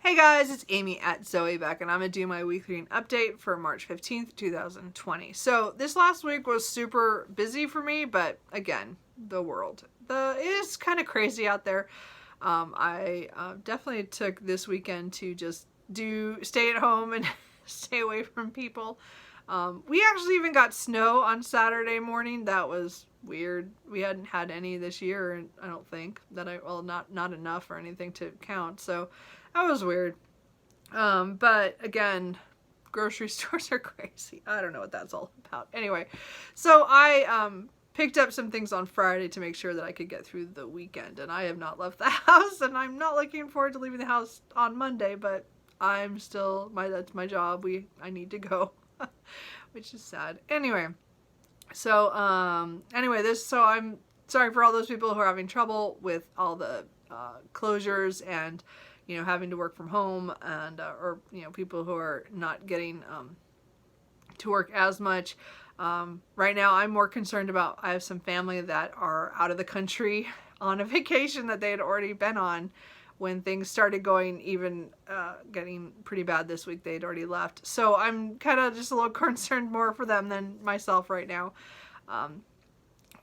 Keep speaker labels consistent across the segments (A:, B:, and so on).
A: Hey guys, it's Amy at Zoe back, and I'm going to do my weekly reading update for March 15th, 2020. So this last week was super busy for me, but again, the world. It is kind of crazy out there. I definitely took this weekend to just stay at home and stay away from people. We actually even got snow on Saturday morning. That was weird. We hadn't had any this year, I don't think. Not enough or anything to count, so that was weird. But again, grocery stores are crazy. I don't know what that's all about. Anyway, so I picked up some things on Friday to make sure that I could get through the weekend, and I have not left the house, and I'm not looking forward to leaving the house on Monday, but I'm still, that's my job. I need to go, which is sad. Anyway, so I'm sorry for all those people who are having trouble with all the closures and having to work from home, and or people who are not getting to work as much. Right now I'm more concerned about, I have some family that are out of the country on a vacation that they had already been on when things started getting pretty bad this week. They'd already left, so I'm kind of just a little concerned more for them than myself right now.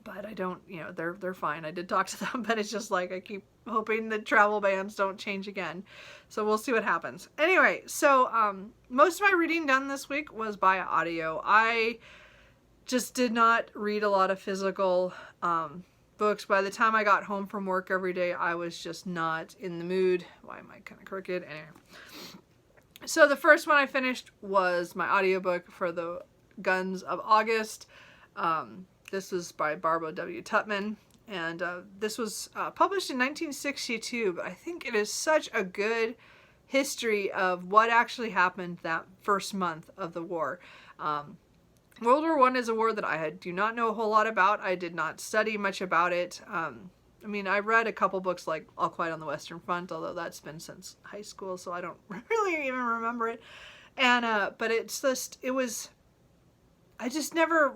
A: But I don't, they're fine. I did talk to them, but it's just like I keep hoping the travel bans don't change again. So we'll see what happens. Anyway, so most of my reading done this week was by audio. I just did not read a lot of physical books. By the time I got home from work every day, I was just not in the mood. Why am I kind of crooked? Anyway. So the first one I finished was my audiobook for the Guns of August. This was by Barbara W. Tuchman, and this was published in 1962, but I think it is such a good history of what actually happened that first month of the war. World War I is a war that I do not know a whole lot about. I did not study much about it. I read a couple books like All Quiet on the Western Front, although that's been since high school, so I don't really even remember it. And but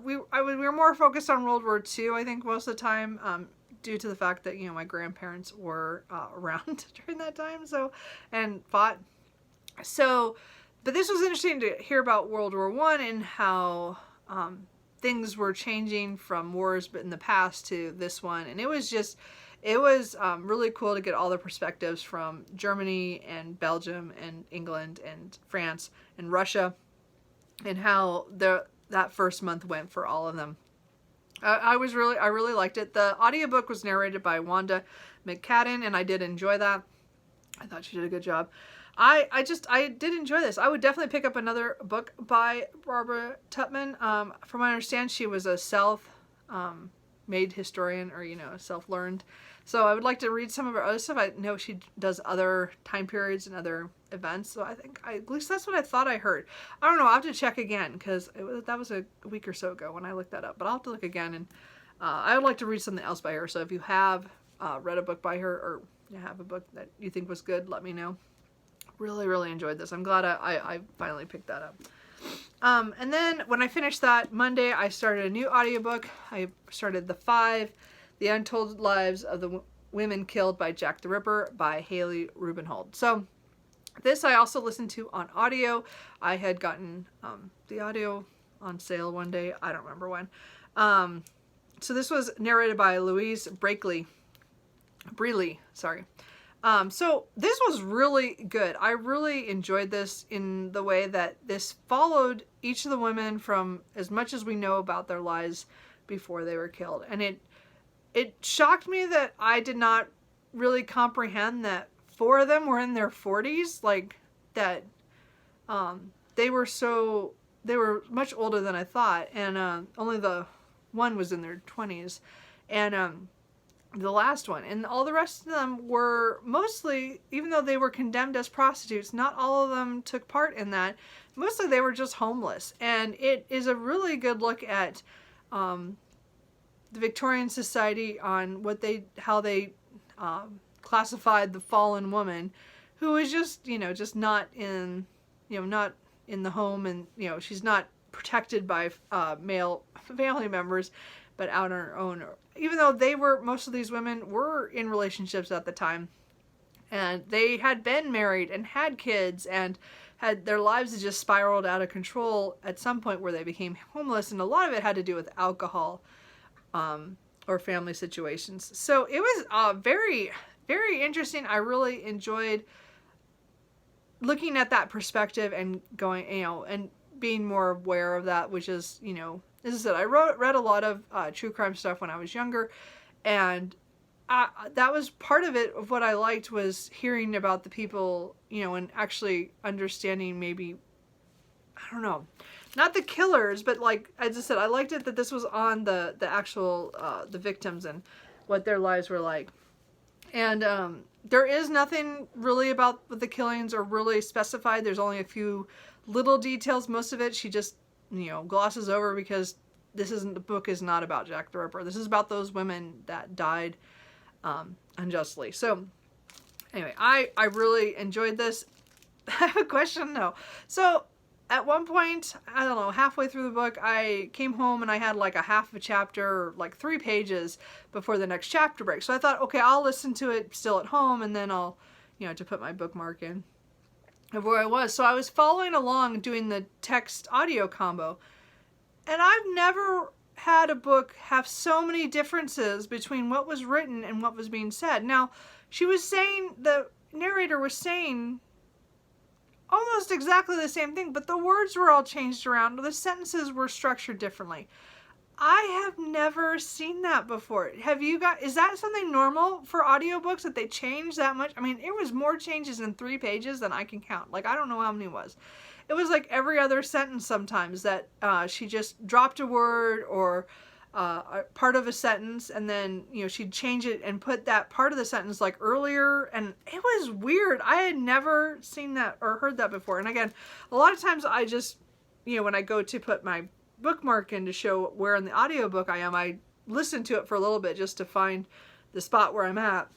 A: we were more focused on World War II, I think, most of the time, due to the fact that, my grandparents were around during that time, and fought. So, but this was interesting to hear about World War I and how things were changing from wars but in the past to this one. And it was really cool to get all the perspectives from Germany and Belgium and England and France and Russia, and how that first month went for all of them. I really liked it. The audiobook was narrated by Wanda McCadden, and I did enjoy that. I thought she did a good job. I did enjoy this. I would definitely pick up another book by Barbara Tuchman. From what I understand, she was a self-made historian, or self-learned. So I would like to read some of her other stuff. I know she does other time periods and other events, so I think at least that's what I thought I heard. I don't know. I'll have to check again, because that was a week or so ago when I looked that up. But I'll have to look again, and I would like to read something else by her. So if you have read a book by her, or you have a book that you think was good, let me know. Really, really enjoyed this. I'm glad I finally picked that up. And then when I finished that Monday, I started a new audiobook. I started The Untold Lives of the Women Killed by Jack the Ripper by Haley Rubenhold. So this I also listened to on audio. I had gotten the audio on sale one day. I don't remember when. So this was narrated by Louise Brealey. So this was really good. I really enjoyed this in the way that this followed each of the women from as much as we know about their lives before they were killed. And it shocked me that I did not really comprehend that 4 of them were in their 40s, like that. They were much older than I thought, and only the one was in their 20s, and the last one, and all the rest of them were mostly, even though they were condemned as prostitutes, not all of them took part in that. Mostly they were just homeless, and it is a really good look at the Victorian society on how they classified the fallen woman, who was just not in the home, and she's not protected by male family members, but out on her own. Even though most of these women were in relationships at the time, And they had been married and had kids and had their lives had just spiraled out of control at some point where they became homeless. And a lot of it had to do with alcohol or family situations. So it was very, very interesting. I really enjoyed looking at that perspective and going, and being more aware of that, which is, as I said, I read a lot of true crime stuff when I was younger, and that was part of it. Of what I liked was hearing about the people, and actually understanding maybe, I don't know, not the killers, but like as I said, I liked it that this was on the actual the victims and what their lives were like. And there is nothing really about the killings or really specified. There's only a few little details. Most of it she just glosses over because the book is not about Jack the Ripper. This is about those women that died unjustly. So anyway, I really enjoyed this. I have a question though. So at one point, I don't know, halfway through the book, I came home and I had like a half a chapter, like 3 pages before the next chapter break. So I thought, okay, I'll listen to it still at home and then I'll, to put my bookmark in of where I was. So I was following along doing the text audio combo. And I've never had a book have so many differences between what was written and what was being said. Now, the narrator was saying almost exactly the same thing, but the words were all changed around. The sentences were structured differently. I have never seen that before. Have you got, is that something normal for audiobooks that they change that much? I mean, it was more changes in 3 pages than I can count. Like, I don't know how many it was. It was like every other sentence sometimes that she just dropped a word or a part of a sentence, and then she'd change it and put that part of the sentence like earlier, and it was weird. I had never seen that or heard that before. And again, a lot of times I just when I go to put my bookmark in to show where in the audiobook I am, I listen to it for a little bit just to find the spot where I'm at.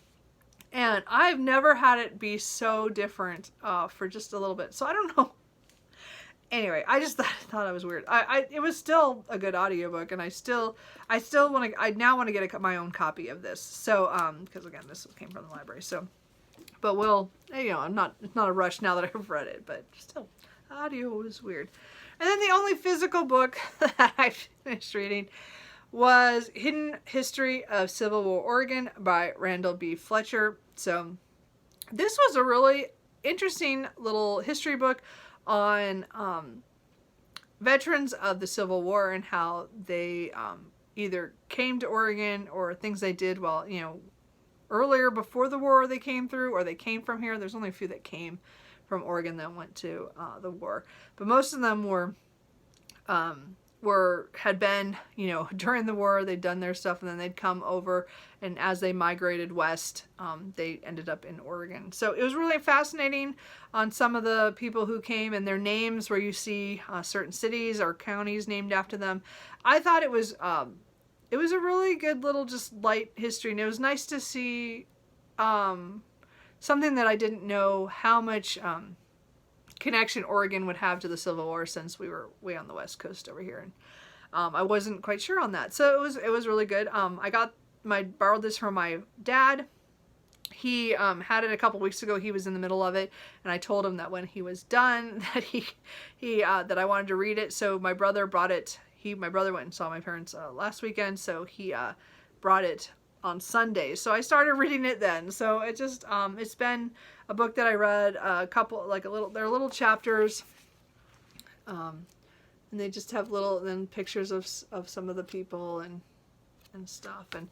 A: And I've never had it be so different for just a little bit. So I don't know. Anyway, I just thought it was weird. It was still a good audiobook, and I now want to get my own copy of this. So, because again, this came from the library. So, but it's not a rush now that I've read it, but still, audio was weird. And then the only physical book that I finished reading was Hidden History of Civil War Oregon by Randall B. Fletcher. So, this was a really interesting little history book on veterans of the Civil War and how they either came to Oregon or things they did while, earlier before the war they came through, or they came from here. There's only a few that came from Oregon that went to the war, but most of them had been, during the war, they'd done their stuff and then they'd come over, and as they migrated west, they ended up in Oregon. So it was really fascinating on some of the people who came and their names, where you see certain cities or counties named after them. I thought it was a really good little just light history, and it was nice to see something that I didn't know how much connection Oregon would have to the Civil War, since we were way on the West Coast over here, and I wasn't quite sure on that. So it was really good. I borrowed this from my dad. He had it a couple weeks ago. He was in the middle of it, and I told him that when he was done that that I wanted to read it. So my brother brought it. My brother went and saw my parents last weekend, so he brought it on Sunday. So I started reading it then. So it just it's been a book that I read a couple, they're little chapters, and they just have pictures of some of the people and stuff, and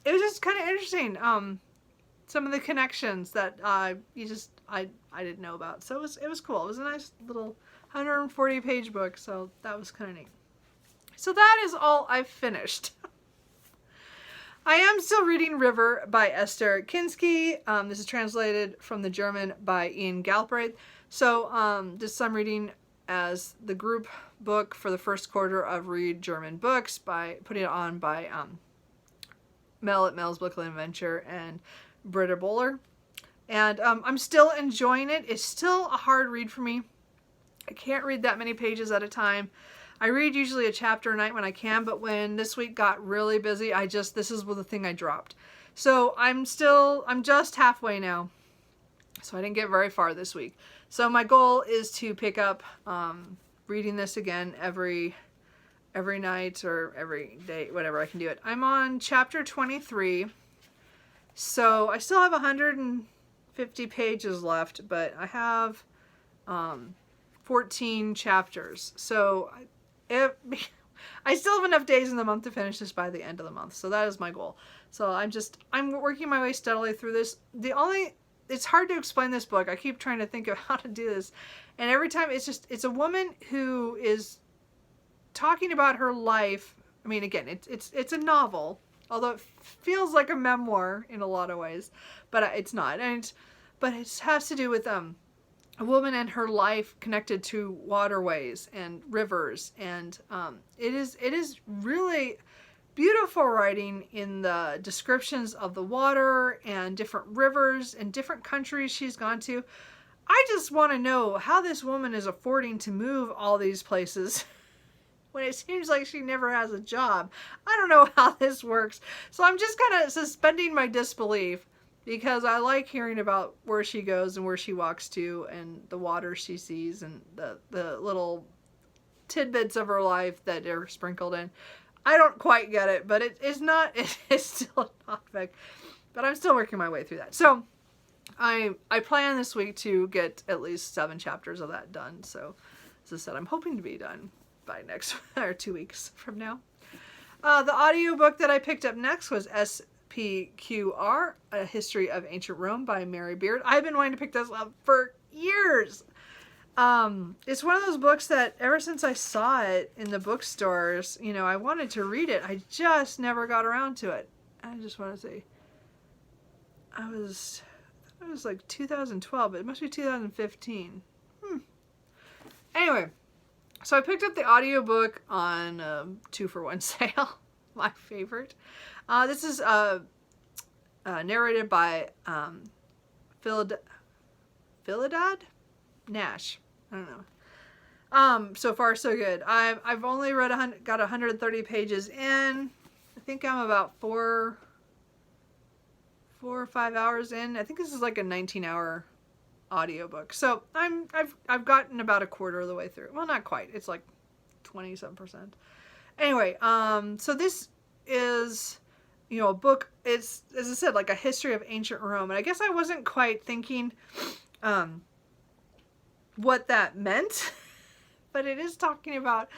A: it was just kind of interesting, some of the connections that I didn't know about. So it was cool. It was a nice little 140-page book, so that was kind of neat. So that is all I've finished. I am still reading River by Esther Kinsky. This is translated from the German by Ian Galbraith. So this I'm reading as the group book for the first quarter of Read German Books, by putting it on by Mel at Mel's Bookland Adventure and Britta Bohler. And I'm still enjoying it. It's still a hard read for me. I can't read that many pages at a time. I read usually a chapter a night when I can, but when this week got really busy, this is the thing I dropped. So I'm just halfway now. So I didn't get very far this week. So my goal is to pick up reading this again every night or every day, whatever I can do it. I'm on chapter 23. So I still have 150 pages left, but I have 14 chapters. So I still have enough days in the month to finish this by the end of the month. So that is my goal. So I'm working my way steadily through this. It's hard to explain this book. I keep trying to think of how to do this. And every time it's a woman who is talking about her life. I mean, again, it's a novel, although it feels like a memoir in a lot of ways, but it's not. But it has to do with a woman and her life connected to waterways and rivers, and it is really beautiful writing in the descriptions of the water and different rivers and different countries she's gone to. I just want to know how this woman is affording to move all these places when it seems like she never has a job. I don't know how this works. So I'm just kind of suspending my disbelief, because I like hearing about where she goes and where she walks to and the water she sees and the little tidbits of her life that are sprinkled in. I don't quite get it, but it's still a topic. But I'm still working my way through that. So I plan this week to get at least 7 chapters of that done. So as I said, I'm hoping to be done by next or 2 weeks from now. The audiobook that I picked up next was SPQR, A History of Ancient Rome by Mary Beard. I've been wanting to pick this up for years. It's one of those books that ever since I saw it in the bookstores, I wanted to read it. I just never got around to it. I just want to say, it was like 2012, but it must be 2015. Anyway, so I picked up the audiobook on 2-for-1 sale. My favorite. This is narrated by Philadad Nash. I don't know. So far so good. I've only got 130 pages in. I think I'm about 4 or 5 hours in. I think this is like a 19-hour audiobook. So I've gotten about a quarter of the way through. Well, not quite. It's like 20-some%. Anyway, so this is, a book. It's, as I said, like a history of ancient Rome. And I guess I wasn't quite thinking what that meant, but it is talking about,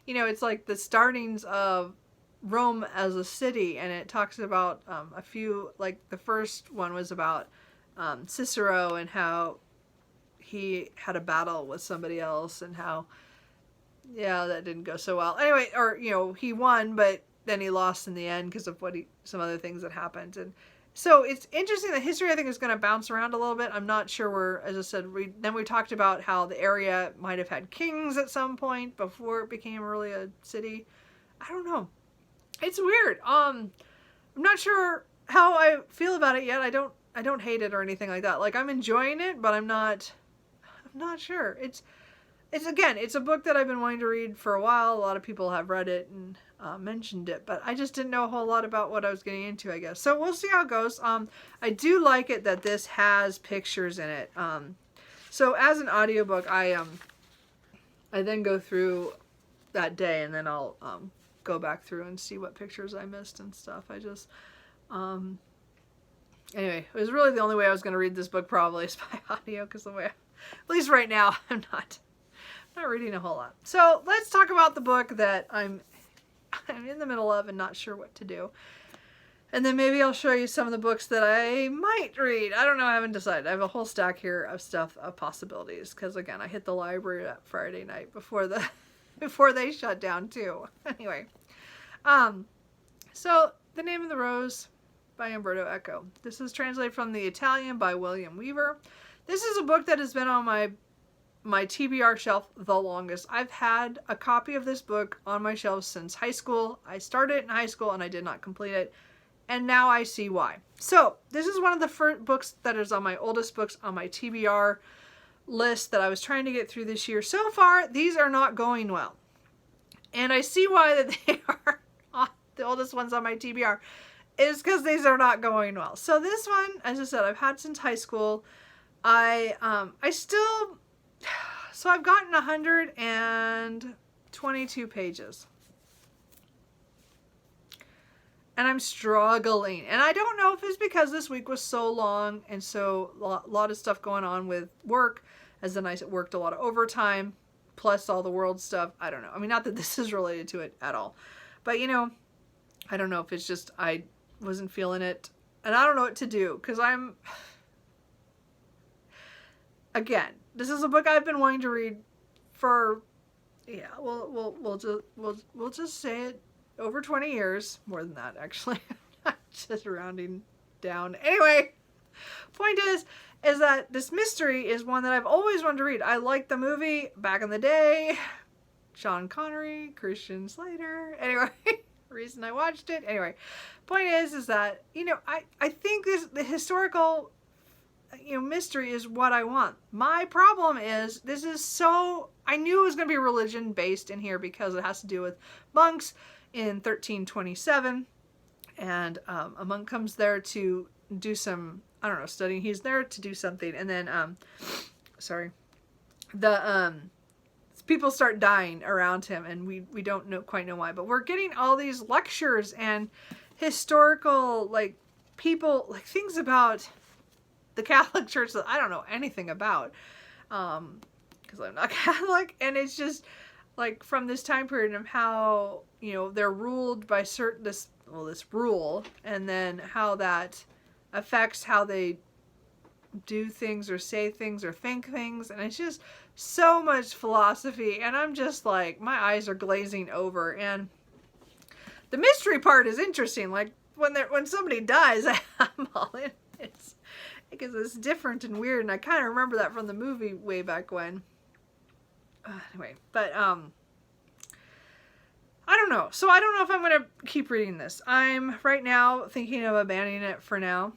A: it's like the startings of Rome as a city, and it talks about a few, like the first one was about Cicero and how he had a battle with somebody else and how, that didn't go so well. Anyway, or, he won, but then he lost in the end because of some other things that happened. And so it's interesting. The history, I think, is going to bounce around a little bit. I'm not sure where, as I said, we talked about how the area might have had kings at some point before it became really a city. I don't know. It's weird. I'm not sure how I feel about it yet. I don't hate it or anything like that. Like, I'm enjoying it, but I'm not sure. It's a book that I've been wanting to read for a while. A lot of people have read it and mentioned it, but I just didn't know a whole lot about what I was getting into, I guess. So we'll see how it goes. I do like it that this has pictures in it. So as an audiobook, I then go through that day, and then I'll go back through and see what pictures I missed and stuff. I just anyway, it was really the only way I was going to read this book, probably, is by audio, because at least right now, I'm not reading a whole lot. So let's talk about the book that I'm in the middle of and not sure what to do. And then maybe I'll show you some of the books that I might read. I don't know. I haven't decided. I have a whole stack here of stuff, of possibilities. Because again, I hit the library that Friday night before they shut down too. Anyway, so The Name of the Rose by Umberto Eco. This is translated from the Italian by William Weaver. This is a book that has been on my TBR shelf the longest. I've had a copy of this book on my shelf since high school. I started it in high school and I did not complete it. And now I see why. So this is one of the first books that is on my oldest books on my TBR list that I was trying to get through this year. So far, these are not going well. And I see why that they are the oldest ones on my TBR. is because these are not going well. So this one, as I said, I've had since high school. I still, so I've gotten 122 pages. And I'm struggling. And I don't know if it's because this week was so long and so a lot of stuff going on with work, as in I worked a lot of overtime, plus all the world stuff. I don't know. I mean, not that this is related to it at all. But, you know, I don't know if it's just I wasn't feeling it. And I don't know what to do because again, this is a book I've been wanting to read for, yeah, we'll just say it. Over 20 years. More than that, actually. Just rounding down. Anyway, point is that this mystery is one that I've always wanted to read. I liked the movie back in the day. Sean Connery, Christian Slater. Anyway, reason I watched it. Anyway, point is that, you know, I think the historical, you know, mystery is what I want. My problem is this is so, I knew it was going to be religion based in here because it has to do with monks in 1327, and a monk comes there to do some, I don't know, studying. He's there to do something, and then people start dying around him, and we don't quite know why, but we're getting all these lectures and historical, like, people, like, things about the Catholic Church that I don't know anything about, because I'm not Catholic, and it's just like from this time period of how, you know, they're ruled by this rule, and then how that affects how they do things or say things or think things, and it's just so much philosophy, and I'm just like, my eyes are glazing over. And the mystery part is interesting, like when somebody dies, I'm all in. It's because it's different and weird, and I kind of remember that from the movie way back when. Anyway, but I don't know. So I don't know if I'm going to keep reading this. I'm right now thinking of abandoning it for now.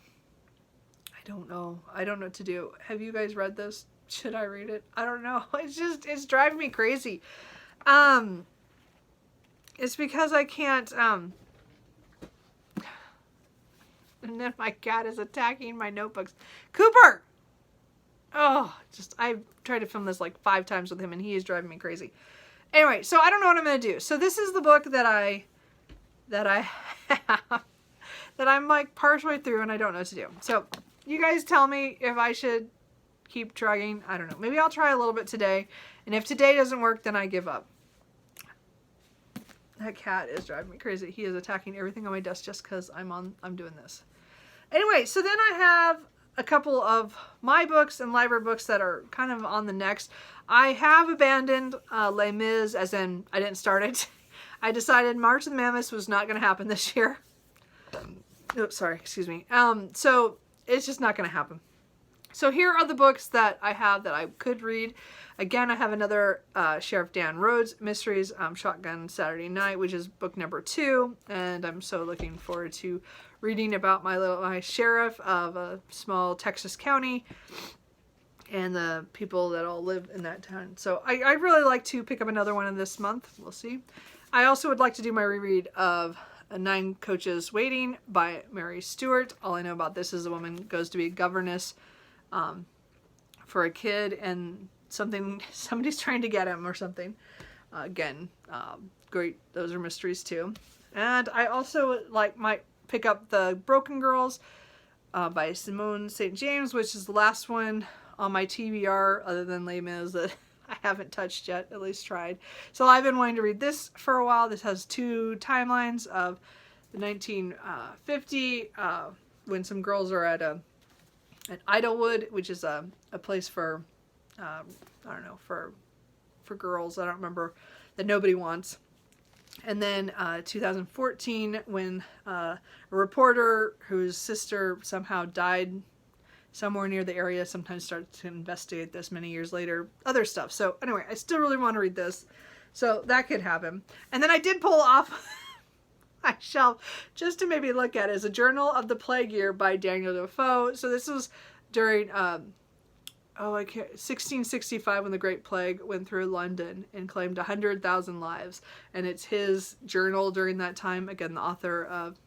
A: I don't know. I don't know what to do. Have you guys read this? Should I read it? I don't know. It's driving me crazy. It's because I can't, and then my cat is attacking my notebooks. Cooper! Oh, I've tried to film this like 5 times with him, and he is driving me crazy. Anyway, so I don't know what I'm going to do. So this is the book that I have, that I'm like partially through, and I don't know what to do. So you guys tell me if I should keep trying. I don't know. Maybe I'll try a little bit today, and if today doesn't work, then I give up. That cat is driving me crazy. He is attacking everything on my desk just because I'm doing this. Anyway, so then I have a couple of my books and library books that are kind of on the next. I have abandoned Les Mis, as in I didn't start it. I decided March of the Mammoths was not going to happen this year. Oops, sorry, excuse me. So it's just not going to happen. So here are the books that I have that I could read. Again, I have another Sheriff Dan Rhodes Mysteries, Shotgun Saturday Night, which is book number 2. And I'm so looking forward to reading about my sheriff of a small Texas county and the people that all live in that town. So I really like to pick up another one in this month. We'll see. I also would like to do my reread of 9 Coaches Waiting by Mary Stewart. All I know about this is a woman goes to be a governess for a kid, and somebody's trying to get him or something. Again, great. Those are mysteries too. And I also might pick up The Broken Girls by Simone St. James, which is the last one on my TBR other than Les Mis that I haven't touched yet, at least tried. So I've been wanting to read this for a while. This has 2 timelines of the 1950 when some girls are at Idlewood, which is a place for I don't know, for girls, I don't remember, that nobody wants. And then 2014 when a reporter whose sister somehow died somewhere near the area sometimes starts to investigate this many years later, other stuff. So anyway, I still really want to read this. So that could happen. And then I did pull off my shelf just to maybe look at it, is A Journal of the Plague Year by Daniel Defoe. So this was during 1665 when the Great Plague went through London and claimed 100,000 lives. And it's his journal during that time. Again, the author of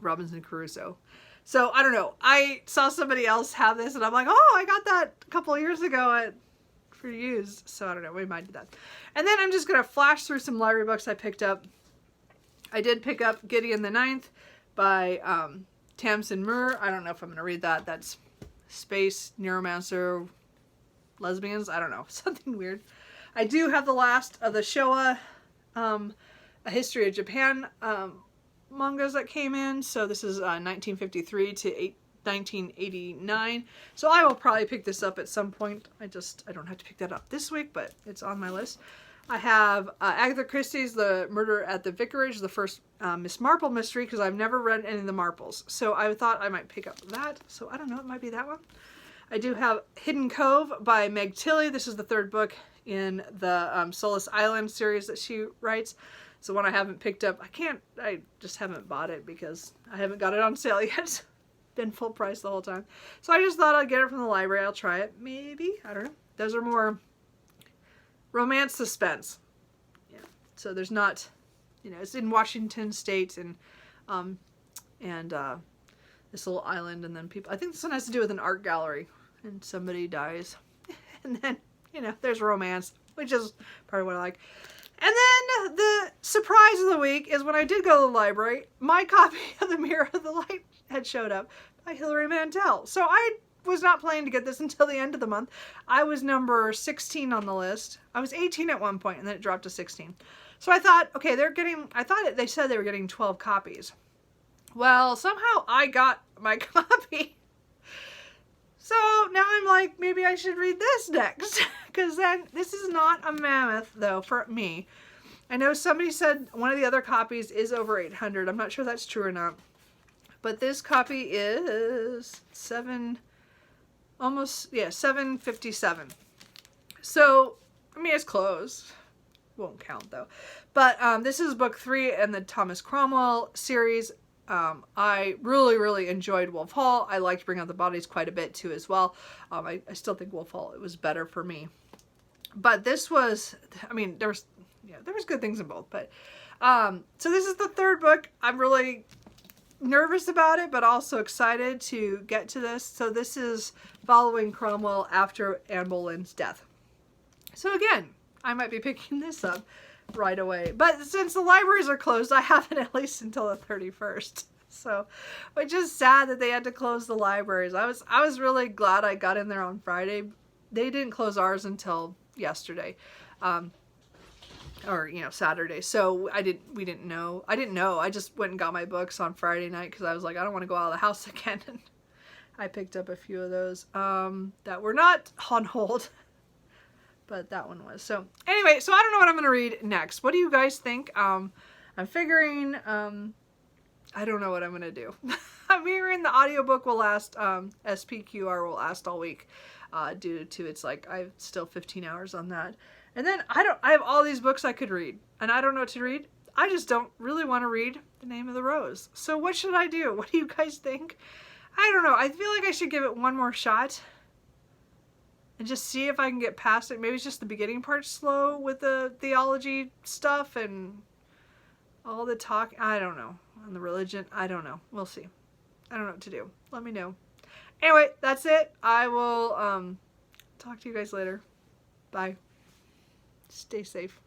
A: Robinson Crusoe. So I don't know. I saw somebody else have this and I'm like, oh, I got that a couple of years ago for used. So I don't know. We might do that. And then I'm just going to flash through some library books I picked up. I did pick up Gideon the Ninth by Tamsin Muir. I don't know if I'm going to read that. That's space, neuromancer, lesbians. I don't know. Something weird. I do have the last of the Showa, A History of Japan mangas that came in. So this is 1953 to 1989. So I will probably pick this up at some point. I don't have to pick that up this week, but it's on my list. I have Agatha Christie's The Murder at the Vicarage, the first Miss Marple mystery, because I've never read any of the Marples. So I thought I might pick up that. So I don't know, it might be that one. I do have Hidden Cove by Meg Tilly. This is the third book in the Solace Island series that she writes. It's the one I haven't picked up. I just haven't bought it because I haven't got it on sale yet. It's been full price the whole time. So I just thought I'd get it from the library. I'll try it. Maybe. I don't know. Those are more romance suspense. Yeah. So there's not, it's in Washington State and this little island, and then people, I think this one has to do with an art gallery and somebody dies. And then, there's romance, which is part of what I like. And then the surprise of the week is when I did go to the library, my copy of The Mirror of the Light had showed up by Hilary Mantel. So I was not planning to get this until the end of the month. I was number 16 on the list. I was 18 at one point and then it dropped to 16. So I thought, okay, they said they were getting 12 copies. Well, somehow I got my copy. So now I'm like, maybe I should read this next. Because then, this is not a mammoth, though, for me. I know somebody said one of the other copies is over 800. I'm not sure that's true or not. But this copy is 757. So, I mean, it's close. Won't count, though. But this is book 3 in the Thomas Cromwell series. I really, really enjoyed Wolf Hall. I liked Bring Out the Bodies quite a bit, too, as well. I still think Wolf Hall, it was better for me. But this was, I mean, there was good things in both. But so this is the third book. I'm really nervous about it, but also excited to get to this. So this is following Cromwell after Anne Boleyn's death. So again, I might be picking this up right away. But since the libraries are closed, I have it at least until the 31st. So, which is sad that they had to close the libraries. I was really glad I got in there on Friday. They didn't close ours until yesterday. Or, Saturday. So we didn't know. I didn't know. I just went and got my books on Friday night because I was like, I don't want to go out of the house again. And I picked up a few of those that were not on hold. But that one was. So anyway, so I don't know what I'm going to read next. What do you guys think? I'm figuring, I don't know what I'm going to do. I'm figuring the audiobook will last, SPQR will last all week, due to it's like, I have still 15 hours on that. And then I have all these books I could read and I don't know what to read. I just don't really want to read The Name of the Rose. So what should I do? What do you guys think? I don't know. I feel like I should give it one more shot and just see if I can get past it. Maybe it's just the beginning part slow with the theology stuff and all the talk. I don't know. On the religion. I don't know. We'll see. I don't know what to do. Let me know. Anyway, that's it. I will talk to you guys later. Bye. Stay safe.